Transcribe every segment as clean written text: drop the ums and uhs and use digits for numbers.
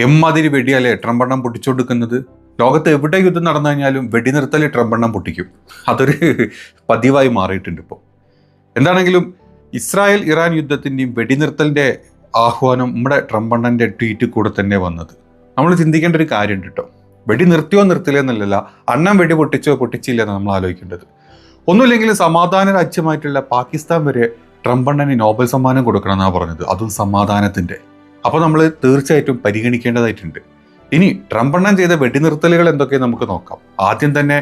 എമ്മാതിരി വെടിയല്ലേ ട്രംപെണ്ണം പൊട്ടിച്ചുകൊടുക്കുന്നത്. ലോകത്ത് എവിടെ യുദ്ധം നടന്നു കഴിഞ്ഞാലും വെടിനിർത്തൽ ട്രംപെണ്ണം പൊട്ടിക്കും. അതൊരു പതിവായി മാറിയിട്ടുണ്ട് ഇപ്പോൾ. എന്താണെങ്കിലും ഇസ്രായേൽ ഇറാൻ യുദ്ധത്തിൻ്റെയും വെടിനിർത്തലിൻ്റെ ആഹ്വാനം നമ്മുടെ ട്രംപെണ്ണൻ്റെ ട്വീറ്റിൽ കൂടെ തന്നെ വന്നത്. നമ്മൾ ചിന്തിക്കേണ്ട ഒരു കാര്യമുണ്ട് കേട്ടോ. വെടി നിർത്തിയോ നിർത്തില്ല എന്നല്ല, അണ്ണം വെടി പൊട്ടിച്ചോ പൊട്ടിച്ചില്ല എന്ന് നമ്മൾ ആലോചിക്കേണ്ടത്. ഒന്നുമില്ലെങ്കിലും സമാധാന രാജ്യമായിട്ടുള്ള പാകിസ്ഥാൻ വരെ ട്രംപെണ്ണന് നോബൽ സമ്മാനം കൊടുക്കണമെന്നാണ് പറഞ്ഞത്, അതും സമാധാനത്തിൻ്റെ. അപ്പോൾ നമ്മൾ തീർച്ചയായിട്ടും പരിഗണിക്കേണ്ടതായിട്ടുണ്ട്. ഇനി ട്രംപെണ്ണൻ ചെയ്ത വെടിനിർത്തലുകൾ എന്തൊക്കെ നമുക്ക് നോക്കാം. ആദ്യം തന്നെ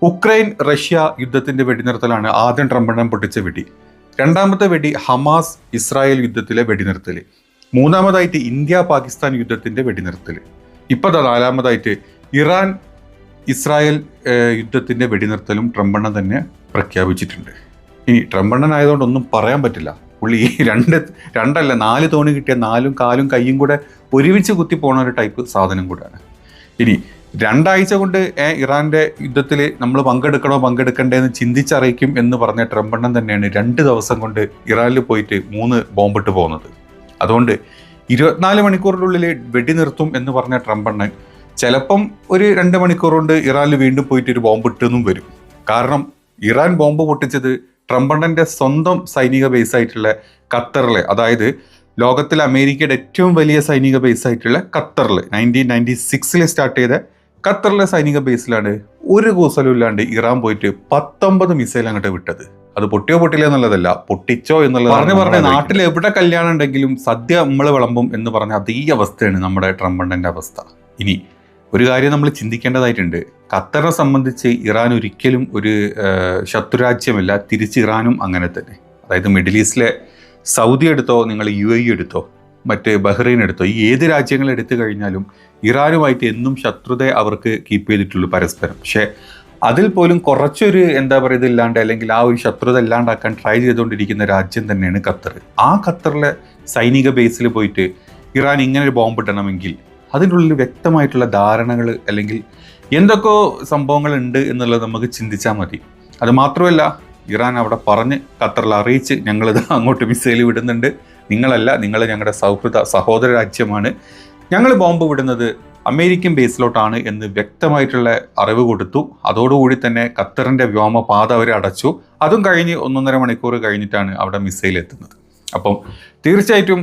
ഉക്രൈൻ റഷ്യ യുദ്ധത്തിന്റെ വെടിനിർത്തലാണ് ആദ്യം ട്രംപെണ്ണൻ പൊട്ടിച്ച വെടി. രണ്ടാമത്തെ വെടി ഹമാസ് ഇസ്രായേൽ യുദ്ധത്തിലെ വെടിനിർത്തൽ. മൂന്നാമതായിട്ട് ഇന്ത്യ പാകിസ്ഥാൻ യുദ്ധത്തിന്റെ വെടിനിർത്തൽ. ഇപ്പോൾ നാലാമതായിട്ട് ഇറാൻ ഇസ്രായേൽ യുദ്ധത്തിന്റെ വെടിനിർത്തലും ട്രംപെണ്ണൻ തന്നെ പ്രഖ്യാപിച്ചിട്ടുണ്ട്. ഇനി ട്രംപെണ്ണൻ ആയതുകൊണ്ട് ഒന്നും പറയാൻ പറ്റില്ല. പുള്ളി രണ്ടല്ല 4 തോണി കിട്ടിയ 4 കാലും കൈയും കൂടെ ഒരുമിച്ച് കുത്തി പോണ ഒരു ടൈപ്പ് സാധനം കൂടെയാണ്. ഇനി 2 ആഴ്ച കൊണ്ട് ഇറാന്റെ യുദ്ധത്തിൽ നമ്മൾ പങ്കെടുക്കണ്ടേ എന്ന് ചിന്തിച്ചറിയിക്കും എന്ന് പറഞ്ഞ ട്രംപെണ്ണൻ തന്നെയാണ് 2 ദിവസം കൊണ്ട് ഇറാനിൽ പോയിട്ട് 3 ബോംബിട്ട് പോകുന്നത്. അതുകൊണ്ട് 24 മണിക്കൂറിനുള്ളിൽ വെടിനിർത്തും എന്ന് പറഞ്ഞ ട്രംപെണ്ണൻ ചിലപ്പം ഒരു 2 മണിക്കൂർ കൊണ്ട് ഇറാനിൽ വീണ്ടും പോയിട്ട് ഒരു ബോംബിട്ടെന്നും വരും. കാരണം ഇറാൻ ബോംബ് പൊട്ടിച്ചത് ട്രംപെണ്ണന്റെ സ്വന്തം സൈനിക ബേസായിട്ടുള്ള ഖത്തറിലെ, അതായത് ലോകത്തിലെ അമേരിക്കയുടെ ഏറ്റവും വലിയ സൈനിക ബേസായിട്ടുള്ള ഖത്തറിൽ 1996 സ്റ്റാർട്ട് ചെയ്ത ഖത്തറിലെ സൈനിക ബേസിലാണ് ഒരു കൂസലും ഇല്ലാണ്ട് ഇറാൻ പോയിട്ട് 19 മിസൈൽ അങ്ങോട്ട് വിട്ടത്. അത് പൊട്ടിയോ പൊട്ടില്ല എന്നുള്ളതല്ല, പൊട്ടിച്ചോ എന്നുള്ളത് പറഞ്ഞ നാട്ടിൽ എവിടെ കല്യാണം ഉണ്ടെങ്കിലും സദ്യ നമ്മൾ വിളമ്പും എന്ന് പറഞ്ഞ അതേ അവസ്ഥയാണ് നമ്മുടെ ട്രംപെണ്ണന്റെ അവസ്ഥ. ഇനി ഒരു കാര്യം നമ്മൾ ചിന്തിക്കേണ്ടതായിട്ടുണ്ട്. ഖത്തറിനെ സംബന്ധിച്ച് ഇറാൻ ഒരിക്കലും ഒരു ശത്രുരാജ്യമല്ല, തിരിച്ച് ഇറാനും അങ്ങനെ തന്നെ. അതായത് മിഡിൽ ഈസ്റ്റിലെ സൗദി എടുത്തോ, നിങ്ങൾ UAE എടുത്തോ, മറ്റ് ബഹ്റൈൻ എടുത്തോ, ഈ ഏത് രാജ്യങ്ങൾ എടുത്തു കഴിഞ്ഞാലും ഇറാനുമായിട്ട് എന്നും ശത്രുത അവർക്ക് കീപ്പ് ചെയ്തിട്ടുള്ളൂ പരസ്പരം. പക്ഷേ അതിൽ പോലും കുറച്ചൊരു ഇതില്ലാണ്ട് അല്ലെങ്കിൽ ആ ഒരു ശത്രുത ഇല്ലാണ്ടാക്കാൻ ട്രൈ ചെയ്തുകൊണ്ടിരിക്കുന്ന രാജ്യം തന്നെയാണ് ഖത്തർ. ആ ഖത്തറിലെ സൈനിക ബേസിൽ പോയിട്ട് ഇറാൻ ഇങ്ങനെ ഒരു ബോംബ് ഇടണമെങ്കിൽ അതിൻ്റെ ഉള്ളിൽ വ്യക്തമായിട്ടുള്ള ധാരണകൾ അല്ലെങ്കിൽ എന്തൊക്കെയോ സംഭവങ്ങൾ ഉണ്ട് എന്നുള്ളത് നമുക്ക് ചിന്തിച്ചാൽ മതി. അത് മാത്രമല്ല, ഇറാൻ അവിടെ പറഞ്ഞ് ഖത്തറിൽ അറിയിച്ച് ഞങ്ങളിത് അങ്ങോട്ട് മിസൈൽ വിടുന്നുണ്ട്, നിങ്ങൾ ഞങ്ങളുടെ സഹോദര രാജ്യമാണ്, ഞങ്ങൾ ബോംബ് വിടുന്നത് അമേരിക്കൻ ബേസിലോട്ടാണ് എന്ന് വ്യക്തമായിട്ടുള്ള അറിവ് കൊടുത്തു. അതോടുകൂടി തന്നെ ഖത്തറിൻ്റെ വ്യോമപാത അവർ അടച്ചു. അതും കഴിഞ്ഞ് 1.5 മണിക്കൂർ കഴിഞ്ഞിട്ടാണ് അവിടെ മിസൈൽ എത്തുന്നത്. അപ്പം തീർച്ചയായിട്ടും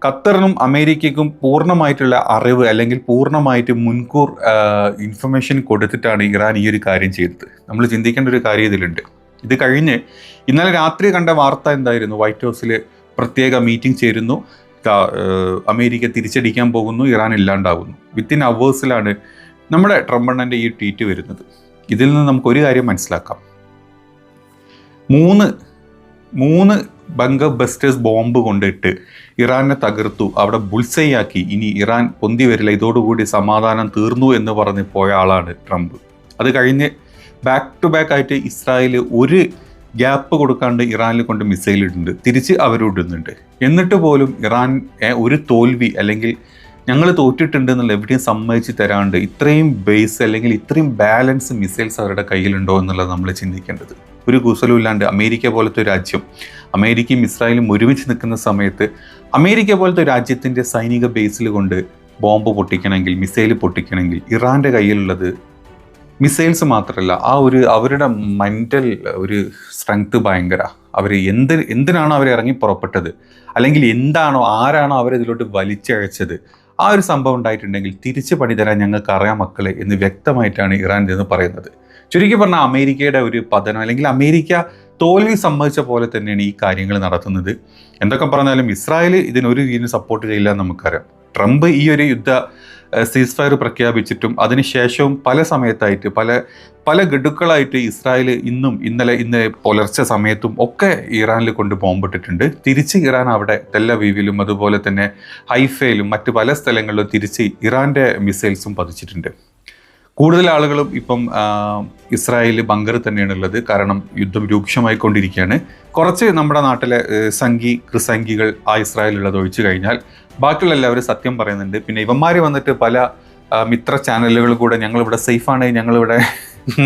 ഖത്തറിനും അമേരിക്കയ്ക്കും പൂർണ്ണമായിട്ടുള്ള അറിവ് അല്ലെങ്കിൽ പൂർണ്ണമായിട്ട് മുൻകൂർ ഇൻഫർമേഷൻ കൊടുത്തിട്ടാണ് ഇറാൻ ഈ ഒരു കാര്യം ചെയ്തത്. നമ്മൾ ചിന്തിക്കേണ്ട ഒരു കാര്യം ഇതിലുണ്ട്. ഇത് കഴിഞ്ഞ് ഇന്നലെ രാത്രി കണ്ട വാർത്ത എന്തായിരുന്നു? വൈറ്റ് ഹൗസിൽ പ്രത്യേക മീറ്റിംഗ് ചേരുന്നു, അമേരിക്ക തിരിച്ചടിക്കാൻ പോകുന്നു, ഇറാൻ ഇല്ലാണ്ടാവുന്നു. വിത്തിൻ അവേഴ്സിലാണ് നമ്മുടെ ട്രംപെണ്ണൻ്റെ ഈ ട്വീറ്റ് വരുന്നത്. ഇതിൽ നിന്ന് നമുക്കൊരു കാര്യം മനസ്സിലാക്കാം. മൂന്ന് ബങ്കർ ബസ്റ്റേഴ്സ് ബോംബ് കൊണ്ടിട്ട് ഇറാനെ തകർത്തു, അവിടെ ബുൾസൈയാക്കി. ഇനി ഇറാൻ പൊന്തി വരില്ല, ഇതോടുകൂടി സമാധാനം തീർന്നു എന്ന് പറഞ്ഞ് പോയ ആളാണ് ട്രംപ്. അത് കഴിഞ്ഞ് ബാക്ക് ടു ബാക്ക് ആയിട്ട് ഇസ്രായേൽ ഒരു ഗ്യാപ്പ് കൊടുക്കാണ്ട് ഇറാനിൽ കൊണ്ട് മിസൈൽ ഇടുന്നുണ്ട്, തിരിച്ച് അവരിടുന്നുണ്ട്. എന്നിട്ട് പോലും ഇറാൻ ഒരു തോൽവി അല്ലെങ്കിൽ ഞങ്ങൾ തോറ്റിട്ടുണ്ട് എന്നുള്ള എവിടെയും സമ്മതിച്ച് തരാണ്ട് ഇത്രയും ബേസ് അല്ലെങ്കിൽ ഇത്രയും ബാലൻസ് മിസൈൽസ് അവരുടെ കയ്യിലുണ്ടോ എന്നുള്ളത് നമ്മൾ ചിന്തിക്കേണ്ടത്. ഒരു കുസലും ഇല്ലാണ്ട് അമേരിക്ക പോലത്തെ ഒരു രാജ്യം, അമേരിക്കയും ഇസ്രായേലും ഒരുമിച്ച് നിൽക്കുന്ന സമയത്ത് അമേരിക്ക പോലത്തെ രാജ്യത്തിൻ്റെ സൈനിക ബേസിൽ കൊണ്ട് ബോംബ് പൊട്ടിക്കണമെങ്കിൽ, മിസൈൽ പൊട്ടിക്കണമെങ്കിൽ ഇറാൻ്റെ കയ്യിലുള്ളത് മിസൈൽസ് മാത്രമല്ല, അവരുടെ മെൻ്റൽ ഒരു സ്ട്രെങ്ത് ഭയങ്കര. അവർ എന്തിനാണോ അവർ ഇറങ്ങി പുറപ്പെട്ടത്, അല്ലെങ്കിൽ ആരാണോ അവരിതിലോട്ട് വലിച്ചഴച്ചത്, ആ ഒരു സംഭവം ഉണ്ടായിട്ടുണ്ടെങ്കിൽ തിരിച്ച് പണി തരാൻ ഞങ്ങൾക്ക് അറിയാം മക്കളെ എന്ന് വ്യക്തമായിട്ടാണ് ഇറാൻ എന്ന് പറയുന്നത്. ചുരുക്കി പറഞ്ഞാൽ അമേരിക്കയുടെ ഒരു പതനം അല്ലെങ്കിൽ അമേരിക്ക തോൽവി സമ്മതിച്ച പോലെ തന്നെയാണ് ഈ കാര്യങ്ങൾ നടത്തുന്നത്. എന്തൊക്കെ പറഞ്ഞാലും ഇസ്രായേൽ ഇതിനൊരു രീതിയിൽ സപ്പോർട്ട് ചെയ്യില്ല എന്ന് നമുക്കറിയാം. ട്രംപ് ഈ ഒരു യുദ്ധ സീസ് ഫയർ പ്രഖ്യാപിച്ചിട്ടും അതിനുശേഷവും പല സമയത്തായിട്ട് പല ഗഡുക്കളായിട്ട് ഇസ്രായേൽ ഇന്നലെ പുലർച്ചെ സമയത്തും ഒക്കെ ഇറാനിൽ കൊണ്ട് ബോംബിട്ടിട്ടുണ്ട്. തിരിച്ച് ഇറാൻ അവിടെ തെല്ലവീവിലും അതുപോലെ തന്നെ ഹൈഫയിലും മറ്റ് പല സ്ഥലങ്ങളിലും തിരിച്ച് ഇറാൻ്റെ മിസൈൽസും പതിച്ചിട്ടുണ്ട്. കൂടുതൽ ആളുകളും ഇപ്പം ഇസ്രായേൽ ബങ്കർ തന്നെയാണുള്ളത്. കാരണം യുദ്ധം രൂക്ഷമായിക്കൊണ്ടിരിക്കുകയാണ്. കുറച്ച് നമ്മുടെ നാട്ടിലെ ക്രിസംഗികൾ ആ ഇസ്രായേലുള്ളത് ഒഴിച്ചു കഴിഞ്ഞാൽ ബാക്കിയുള്ള എല്ലാവരും സത്യം പറയുന്നുണ്ട്. പിന്നെ ഇവന്മാർ വന്നിട്ട് പല മിത്ര ചാനലുകൾ കൂടെ ഞങ്ങളിവിടെ സേഫാണ്, ഞങ്ങളിവിടെ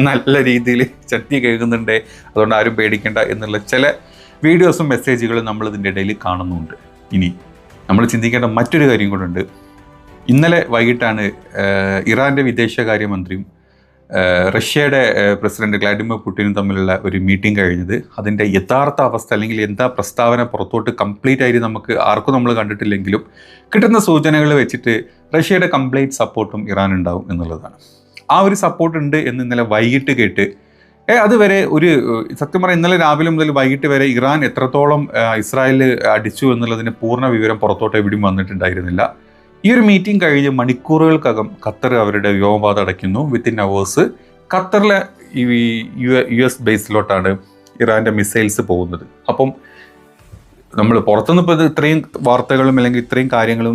നല്ല രീതിയിൽ ചട്ടി കേൾക്കുന്നുണ്ട്, അതുകൊണ്ട് ആരും പേടിക്കേണ്ട എന്നുള്ള ചില വീഡിയോസും മെസ്സേജുകളും നമ്മൾ ഇതിൻ്റെ ഇടയിൽ കാണുന്നുണ്ട്. ഇനി നമ്മൾ ചിന്തിക്കേണ്ട മറ്റൊരു കാര്യം കൂടെ ഉണ്ട്. ഇന്നലെ വൈകിട്ടാണ് ഇറാൻ്റെ വിദേശകാര്യമന്ത്രിയും റഷ്യയുടെ പ്രസിഡന്റ് വ്ളാഡിമിർ പുടിനും തമ്മിലുള്ള ഒരു മീറ്റിംഗ് കഴിഞ്ഞത്. അതിൻ്റെ യഥാർത്ഥ അവസ്ഥ അല്ലെങ്കിൽ എന്താ പ്രസ്താവന പുറത്തോട്ട് കംപ്ലീറ്റ് ആയിട്ട് നമുക്ക് ആർക്കും നമ്മൾ കണ്ടിട്ടില്ലെങ്കിലും കിട്ടുന്ന സൂചനകൾ വെച്ചിട്ട് റഷ്യയുടെ കംപ്ലീറ്റ് സപ്പോർട്ടും ഇറാൻ ഉണ്ടാവും എന്നുള്ളതാണ്. ആ ഒരു സപ്പോർട്ട് ഉണ്ട് എന്ന് ഇന്നലെ വൈകിട്ട് കേട്ട് അതുവരെ ഒരു സത്യം പറഞ്ഞാൽ ഇന്നലെ രാവിലെ മുതൽ വൈകിട്ട് വരെ ഇറാൻ എത്രത്തോളം ഇസ്രായേൽ അടിച്ചു എന്നുള്ളതിന് പൂർണ്ണ വിവരം പുറത്തോട്ട് എവിടെയും വന്നിട്ടുണ്ടായിരുന്നില്ല. ഈ ഒരു മീറ്റിംഗ് കഴിഞ്ഞ് മണിക്കൂറുകൾക്കകം ഖത്തർ അവരുടെ വ്യോമപാത അടയ്ക്കുന്നു. വിത്തിൻ അവേഴ്സ് ഖത്തറിലെ US ബേസിലോട്ടാണ് ഇറാൻ്റെ മിസൈൽസ് പോകുന്നത്. അപ്പം നമ്മൾ പുറത്തുനിന്ന് ഇപ്പോൾ ഇത്രയും വാർത്തകളും അല്ലെങ്കിൽ ഇത്രയും കാര്യങ്ങളും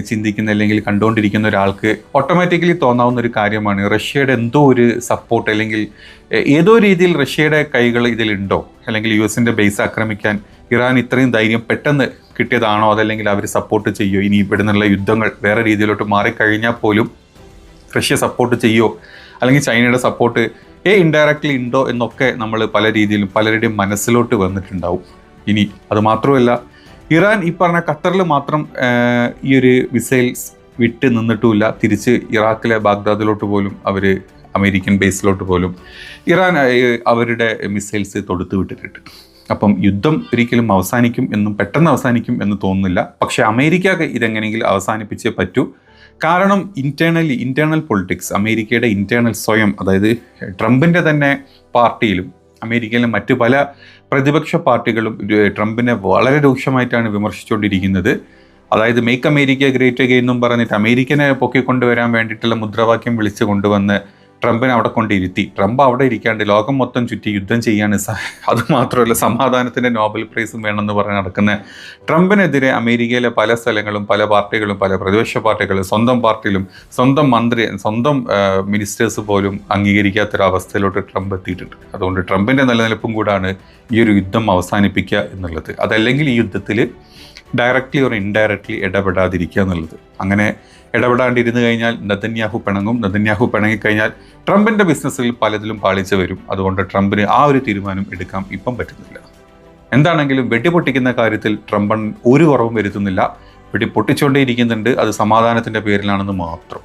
ചിന്തിക്കുന്ന അല്ലെങ്കിൽ കണ്ടുകൊണ്ടിരിക്കുന്ന ഒരാൾക്ക് ഓട്ടോമാറ്റിക്കലി തോന്നാവുന്ന ഒരു കാര്യമാണ് റഷ്യയുടെ എന്തോ ഒരു സപ്പോർട്ട് അല്ലെങ്കിൽ ഏതോ രീതിയിൽ റഷ്യയുടെ കൈകൾ ഇതിലുണ്ടോ, അല്ലെങ്കിൽ US ബേസ് ആക്രമിക്കാൻ ഇറാൻ ഇത്രയും ധൈര്യം പെട്ടെന്ന് കിട്ടിയതാണോ, അതല്ലെങ്കിൽ അവർ സപ്പോർട്ട് ചെയ്യുമോ, ഇനി ഇവിടെ നിന്നുള്ള യുദ്ധങ്ങൾ വേറെ രീതിയിലോട്ട് മാറിക്കഴിഞ്ഞാൽ പോലും റഷ്യ സപ്പോർട്ട് ചെയ്യുമോ, അല്ലെങ്കിൽ ചൈനയുടെ സപ്പോർട്ട് ഇൻഡയറക്റ്റ്ലി ഉണ്ടോ എന്നൊക്കെ നമ്മൾ പല രീതിയിലും പലരുടെയും മനസ്സിലോട്ട് വന്നിട്ടുണ്ടാവും. ഇനി അത് മാത്രമല്ല, ഇറാൻ ഈ പറഞ്ഞ ഖത്തറിൽ മാത്രം ഈ ഒരു മിസൈൽസ് വിട്ട് നിന്നിട്ടുമില്ല. തിരിച്ച് ഇറാഖിലെ ബാഗ്ദാദിലോട്ട് പോലും അവർ അമേരിക്കൻ ബേസിലോട്ട് പോലും ഇറാൻ അവരുടെ മിസൈൽസ് തൊടുത്ത് വിട്ടിട്ടുണ്ട്. അപ്പം യുദ്ധം ഒരിക്കലും അവസാനിക്കും എന്നും പെട്ടെന്ന് അവസാനിക്കും എന്ന് തോന്നുന്നില്ല. പക്ഷേ അമേരിക്ക ഇതെങ്ങനെയെങ്കിലും അവസാനിപ്പിച്ചേ പറ്റൂ. കാരണം ഇന്റേണൽ പൊളിറ്റിക്സ്, അമേരിക്കയുടെ ഇന്റേണൽ സ്വയം, അതായത് ട്രംപിൻ്റെ തന്നെ പാർട്ടിയിലും അമേരിക്കയിലെ മറ്റു പല പ്രതിപക്ഷ പാർട്ടികളും ട്രംപിനെ വളരെ രൂക്ഷമായിട്ടാണ് വിമർശിച്ചുകൊണ്ടിരിക്കുന്നത്. അതായത് മേക്ക് അമേരിക്ക ഗ്രേറ്റ് അഗെയിൻ എന്നും പറഞ്ഞിട്ട് അമേരിക്കനെ പൊക്കിക്കൊണ്ടുവരാൻ വേണ്ടിയിട്ടുള്ള മുദ്രാവാക്യം വിളിച്ചു കൊണ്ടുവന്ന് ട്രംപിനെ അവിടെ കൊണ്ടിരുത്തി. ട്രംപ് അവിടെ ഇരിക്കാണ്ട് ലോകം മൊത്തം ചുറ്റി യുദ്ധം ചെയ്യാണ്. അതുമാത്രമല്ല സ്വമാധാനത്തിൻ്റെ നോബൽ പ്രൈസും വേണമെന്ന് പറഞ്ഞ് നടക്കുന്ന ട്രംപിനെതിരെ അമേരിക്കയിലെ പല സ്ഥലങ്ങളും പല പാർട്ടികളും പല പ്രതിപക്ഷ പാർട്ടികളും സ്വന്തം പാർട്ടിയിലും സ്വന്തം മിനിസ്റ്റേഴ്സ് പോലും അംഗീകരിക്കാത്തൊരവസ്ഥയിലോട്ട് ട്രംപ് എത്തിയിട്ടുണ്ട്. അതുകൊണ്ട് ട്രംപിൻ്റെ നിലനിൽപ്പും കൂടാണ് ഈ ഒരു യുദ്ധം അവസാനിപ്പിക്കുക എന്നുള്ളത്. അതല്ലെങ്കിൽ ഈ യുദ്ധത്തിൽ ഡയറക്റ്റ്ലി ഓർ ഇൻഡയറക്റ്റ്ലി ഇടപെടാതിരിക്കുക എന്നുള്ളത്. അങ്ങനെ ഇടപെടാണ്ടിരുന്നു കഴിഞ്ഞാൽ നെതന്യാഹു പിണങ്ങിക്കഴിഞ്ഞാൽ ട്രംപിൻ്റെ ബിസിനസ്സിൽ പലതിലും പാളിച്ച വരും. അതുകൊണ്ട് ട്രംപിന് ആ ഒരു തീരുമാനം എടുക്കാൻ ഇപ്പം പറ്റുന്നില്ല. എന്താണെങ്കിലും വെടിപൊട്ടിക്കുന്ന കാര്യത്തിൽ ട്രംപ് ഒരു കുറവും വരുത്തുന്നില്ല. വെടി പൊട്ടിച്ചുകൊണ്ടേയിരിക്കുന്നുണ്ട്. അത് സമാധാനത്തിൻ്റെ പേരിലാണെന്ന് മാത്രം.